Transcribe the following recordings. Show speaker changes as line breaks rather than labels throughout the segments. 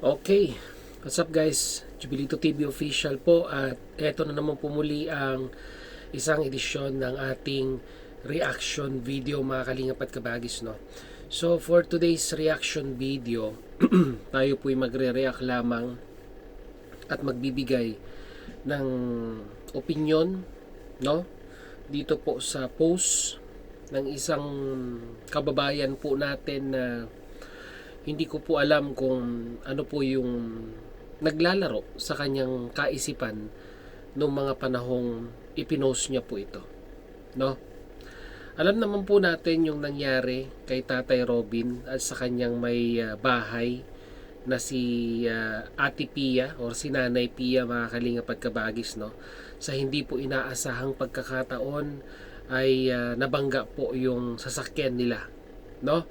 Okay, what's up guys? Jubilito TV official po at eto na naman po muli ang isang edisyon ng ating reaction video mga kalingap at kabagis, no? So for today's reaction video, tayo po'y magre-react lamang at magbibigay ng opinion, no? Dito po sa post ng isang kababayan po natin na hindi ko po alam kung ano po yung naglalaro sa kanyang kaisipan noong mga panahong ipinost niya po ito, no? Alam naman po natin yung nangyari kay Tatay Robin at sa kanyang may bahay na si Ate Pia or si Nanay Pia, mga kalingap at kabagis, no? Sa hindi po inaasahang pagkakataon ay nabangga po yung sasakyan nila, no?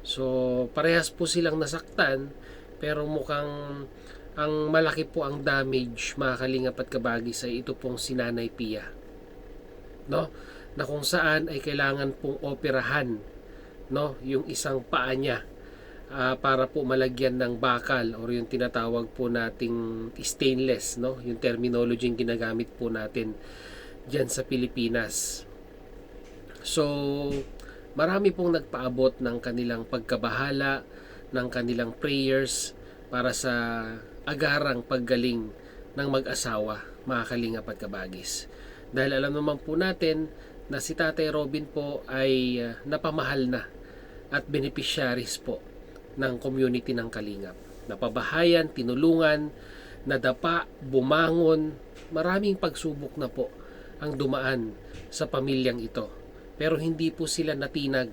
So, parehas po silang nasaktan, pero mukhang ang malaki po ang damage, mga kalingap at kabagis, ay ito pong si Nanay Pia, no? Na kung saan ay kailangan pong operahan, no? Yung isang paa niya para po malagyan ng bakal or yung tinatawag po nating stainless, no? Yung terminology yung ginagamit po natin diyan sa Pilipinas. So, marami pong nagpaabot ng kanilang pagkabahala, ng kanilang prayers para sa agarang paggaling ng mag-asawa, mga kalingap at kabagis. Dahil alam naman po natin na si Tatay Robin po ay napamahal na at beneficiaries po ng community ng Kalingap. Napabahayan, tinulungan, nadapa, bumangon, maraming pagsubok na po ang dumaan sa pamilyang ito. Pero hindi po sila natinag,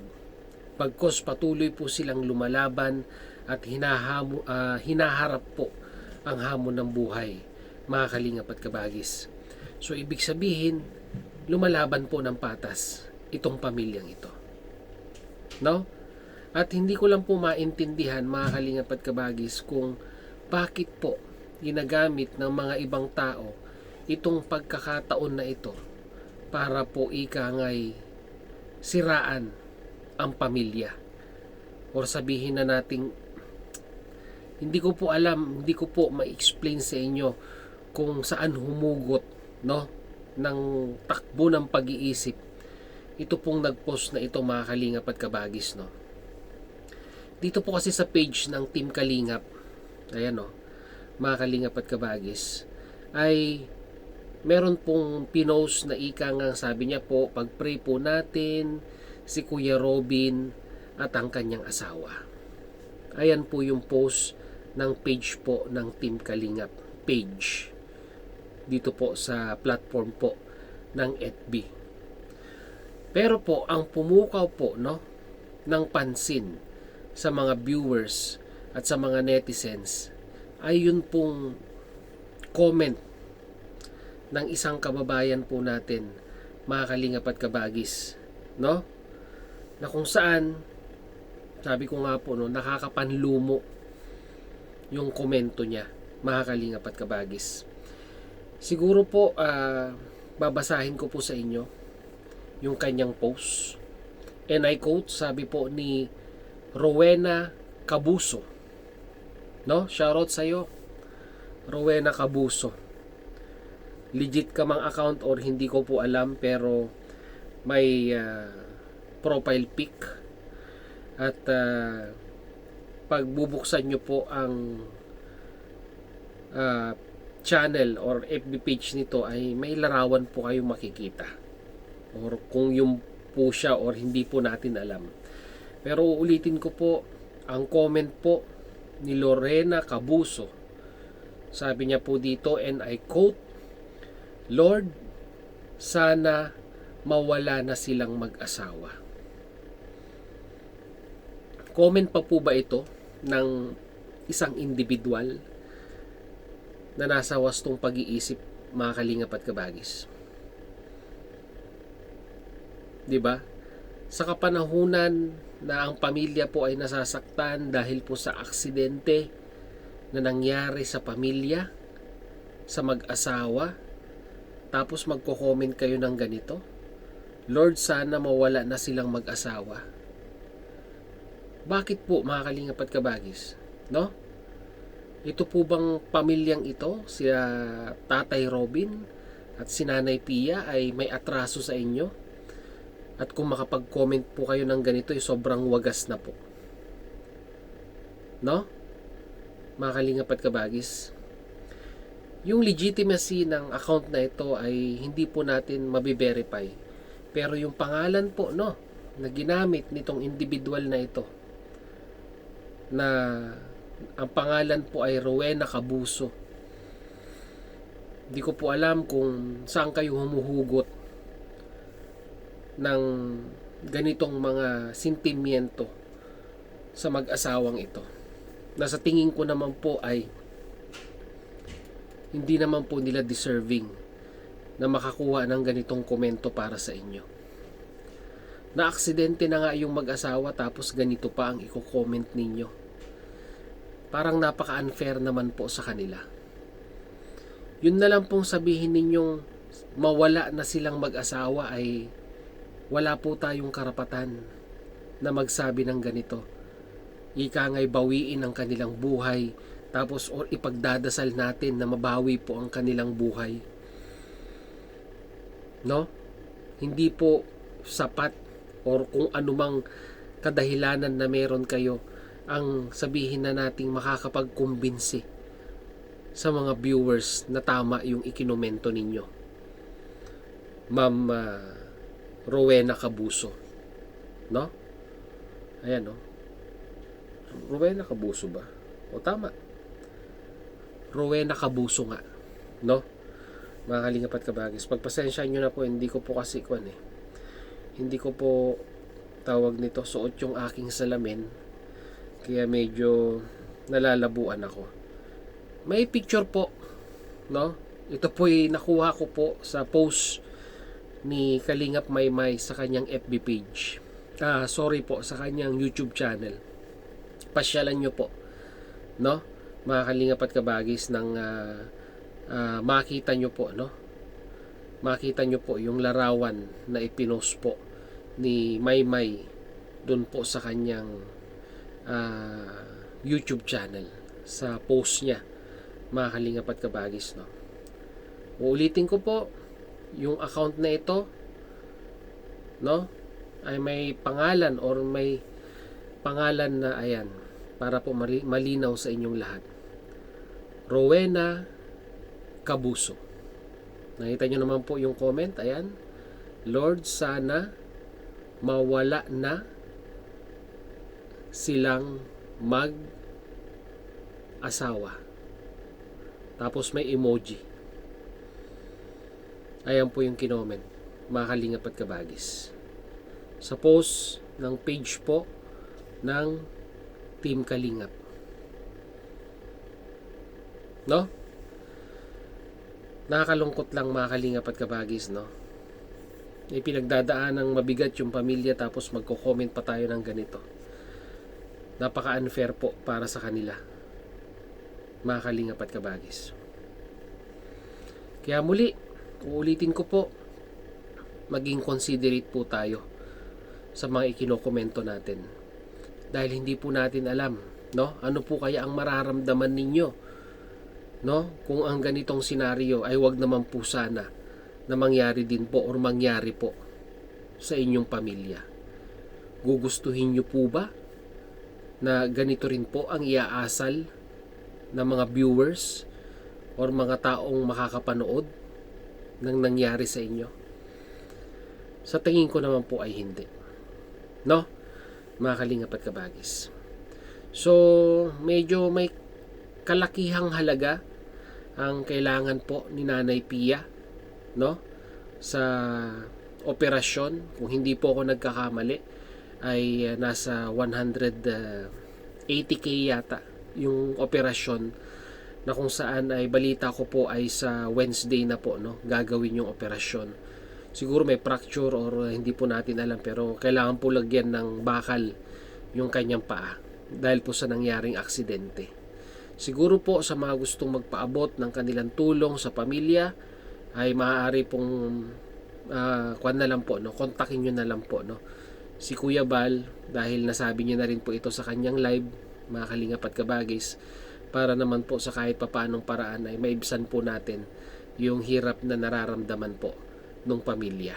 bagkos patuloy po silang lumalaban at hinaharap po ang hamon ng buhay, mga kalingap at kabagis. So ibig sabihin, lumalaban po ng patas itong pamilyang ito, no? At hindi ko lang po maintindihan, mga kalingap at kabagis, kung bakit po ginagamit ng mga ibang tao itong pagkakataon na ito para po ikangay siraan ang pamilya, or sabihin na nating hindi ko po alam, hindi ko po ma-explain sa inyo kung saan humugot, no, ng takbo ng pag-iisip ito pong nag-post na ito, mga kalingap at kabagis, no. Dito po kasi sa page ng Team Kalingap, ayan, no, mga kalingap at kabagis, ay meron pong pinost na ika nga, sabi niya po, pag-pray po natin si Kuya Robin at ang kanyang asawa. Ayan po yung post ng page po ng Team Kalingap page dito po sa platform po ng FB. Pero po ang pumukaw po, no, ng pansin sa mga viewers at sa mga netizens ay yun pong comment ng isang kababayan po natin, mga kalingap at kabagis, no? Na kung saan, sabi ko nga po, no, nakakapanlumo yung komento niya, mga kalingap at kabagis. Siguro po, babasahin ko po sa inyo yung kanyang post. And I quote, sabi po ni Rowena Cabuso, no? Shoutout sa'yo, Rowena Cabuso. Legit ka mang account or hindi ko po alam, pero may profile pic at pag bubuksan nyo po ang channel or FB page nito ay may larawan po kayong makikita, or kung yung po siya or hindi po natin alam. Pero uulitin ko po ang comment po ni Lorena Cabuso. Sabi niya po dito, and I quote, Lord, sana mawala na silang mag-asawa. Comment pa po ba ito ng isang individual na nasa wastong pag-iisip, mga kalingap at kabagis? Diba? Sa kapanahunan na ang pamilya po ay nasasaktan dahil po sa aksidente na nangyari sa pamilya, sa mag-asawa, tapos magko-comment kayo ng ganito, Lord, sana mawala na silang mag-asawa. Bakit po, mga kalingap at kabagis, no? Ito po bang pamilyang ito, si Tatay Robin at si Nanay Pia ay may atraso sa inyo? At kung makapag-comment po kayo ng ganito, sobrang wagas na po. No? Mga kalingap at kabagis. Yung legitimacy ng account na ito ay hindi po natin mabiverify. Pero yung pangalan po, no, na ginamit nitong individual na ito, na ang pangalan po ay Rowena Cabuso. Hindi ko po alam kung saan kayo humuhugot ng ganitong mga sentimiento sa mag-asawang ito. Na sa tingin ko naman po ay hindi naman po nila deserving na makakuha ng ganitong komento para sa inyo. Na aksidente na nga yung mag-asawa tapos ganito pa ang i-comment ninyo. Parang napaka-unfair naman po sa kanila. Yun na lang pong sabihin ninyong mawala na silang mag-asawa ay wala po tayong karapatan na magsabi ng ganito. Ika nga'y bawiin ang kanilang buhay tapos or ipagdadasal natin na mabawi po ang kanilang buhay. No? Hindi po sapat or kung anumang kadahilanan na meron kayo ang sabihin na nating makakapagkumbinsi sa mga viewers na tama yung ikinomento ninyo. Ma'am Rowena Cabuso. No? Ayan, no? Rowena Cabuso ba? O tama. Rowena Cabuso nga. No? Mga kalingap at kabagis. Pagpasensyahan nyo na po, hindi ko po kasi hindi ko po tawag nito, suot yung aking salamin. Kaya medyo nalalabuan ako. May picture po, no? Ito po'y nakuha ko po sa post ni Kalingap Maymay sa kanyang FB page. Sorry po, sa kanyang YouTube channel. Pasyalan nyo po, no? Mga kalingap at kabagis ng makita nyo po, no? Makita nyo po yung larawan na ipinost po ni Maymay dun po sa kanyang YouTube channel, sa post niya, mga kalingap at kabagis, no? Uulitin ko po, yung account na ito, no, ay may pangalan or may pangalan na ayan, para po malinaw sa inyong lahat. Rowena Cabuso. Nakita nyo naman po yung comment, ayan. Lord, sana mawala na silang mag-asawa. Tapos may emoji. Ayan po yung kinoment, mga kalingap at kabagis. Sa post ng page po ng Team Kalingap. No? Nakakalungkot lang, mga kalingap at kabagis, no? May pinagdadaan ng mabigat yung pamilya tapos magko-comment pa tayo ng ganito. Napaka-unfair po para sa kanila, mga kalingap at kabagis. Kaya muli, uulitin ko po, maging considerate po tayo sa mga ikinokomento natin. Dahil hindi po natin alam, no? Ano po kaya ang mararamdaman ninyo, no? Kung ang ganitong senaryo ay wag naman po sana na mangyari din po or mangyari po sa inyong pamilya. Gugustuhin nyo po ba na ganito rin po ang iaasal ng mga viewers or mga taong makakapanood ng nangyari sa inyo? Sa tingin ko naman po ay hindi. No? Mga kalingap at kabagis. So, medyo may kalakihang halaga ang kailangan po ni Nanay Pia, no? Sa operasyon, kung hindi po ako nagkakamali, ay nasa 180k yata yung operasyon, na kung saan ay balita ko po ay sa Wednesday na po, no, gagawin yung operasyon. Siguro may fracture or hindi po natin alam, pero kailangan po lagyan ng bakal yung kanyang paa dahil po sa nangyaring aksidente. Siguro po sa mga gustong magpaabot ng kanilang tulong sa pamilya ay maaari pong kuwan na lang po, no, kontakin nyo na lang po, no, si Kuya Bal, dahil nasabi niya na rin po ito sa kanyang live, mga kalingap at kabagis. para naman po sa kahit papaanong paraan ay maibsan po natin yung hirap na nararamdaman po ng pamilya.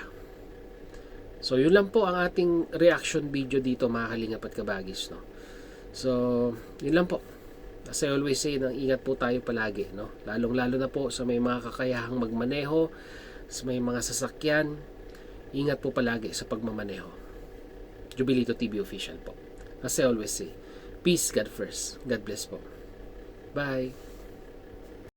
So yun lang po ang ating reaction video dito, mga kalingap at kabagis, no. So yun lang po. As I always say, ingat po tayo palagi, no. Lalong-lalo na po sa may mga kakayahang magmaneho, sa may mga sasakyan, ingat po palagi sa pagmamaneho. Jubilito TV Official po. As I always say, peace, God first. God bless po. Bye.